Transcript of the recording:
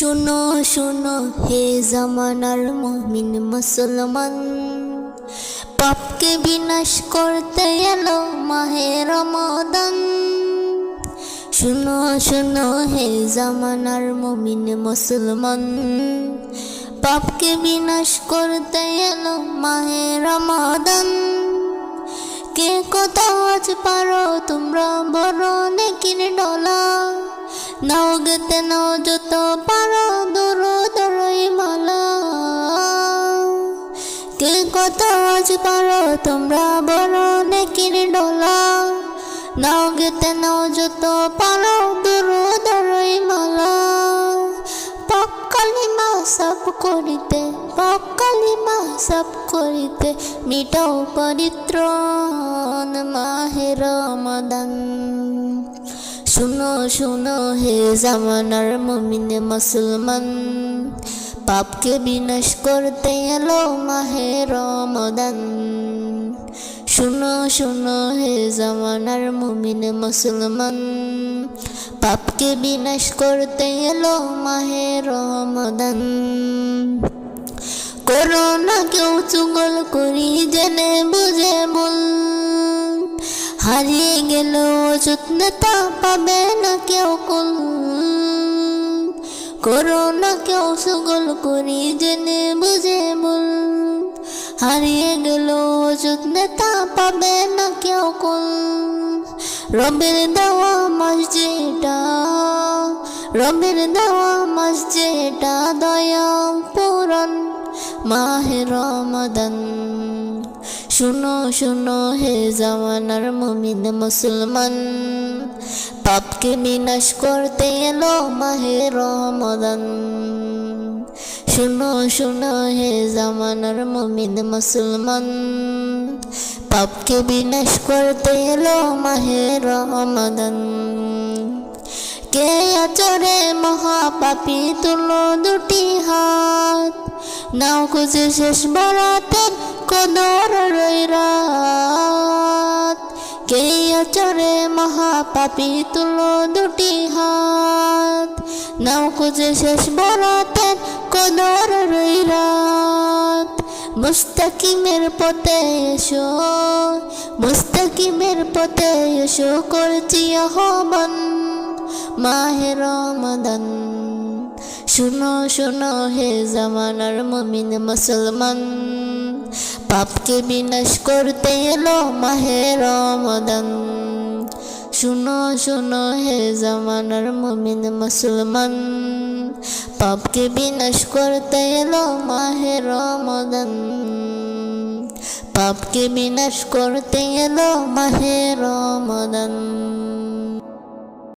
শুনো শুনো হে জামানার মুমিন মুসলমান, পাপকে বিনাশ করতে এলো মাহে রমাদান। শুনো শুনো হে জামানার মুমিন মুসলমান, পাপকে বিনাশ করতে এলো মাহে রমাদান। কে কত আজ পারো তোমরা বড় নেকির ডলা, নাও গেতে নাও যত পারো দরুদরই মালা। কে কত আজ পারো তোমরা বড় নেকির ডলা, নাও গেতে নাও যত পারো দরুদরই মালা। পাক কালিমা সাফ করিতে, পাক কালিমা সাফ করিতে মিটাও পরিত্রাণ মাহে রমাদান। শুনো শুনো হে জামানার মুমিন মুসলমান, পাপকে বিনাশ করতে এলো মাহে রমাদান। শুনো শুনো হে জামানার মুমিন মুসলমান, পাপকে বিনাশ করতে এলো মাহে রমাদান। করো না কেউ চুগল করি জেনে বুঝে ভুল, হারিয়ে গেল অযুত নেতা পাবে না কেউ কুল। করো না কেউ চুগল করি জেনে বুঝে ভুল, হারিয়ে গেল অযুত নেতা পাবে না কেউ কুল। রবের দেওয়া মাস যেটা, রবের দেওয়া মাস যেটা দয়া পূরণ মাহে রমাদান। শুনো শুনো হে জামানার মুমিন মুসলমান, পাপকে বিনাশ করতে এলো মাহে রমাদান। শুনো শুনো হে জামানার মুমিন মুসলমান, পাপকে বিনাশ করতে এলো মাহে রমাদান। কে আচরে মহাপাপী তুলো দুটি হাত, নাও খুঁজে শেষ বরাতের কদর রাত। কে আচরে মহাপাপী তুলো দুটি হাত, নাও খুঁজে শেষ বরাতের কদর রাত। মুস্তাকিমের পথে এসো, মুস্তাকিমের পথে এসো করছি আহ্বান মাহে রমাদান। শুনো শুনো হে জামানার মুমিন মুসলমান, পাপকে বিনাশ করতে এলো মাহে রমাদান। শুনো শুনো হে জামানার মুমিন মুসলমান, পাপকে বিনাশ করতে এলো মাহে রমাদান। পাপকে বিনাশ করতে এলো মাহে রমাদান।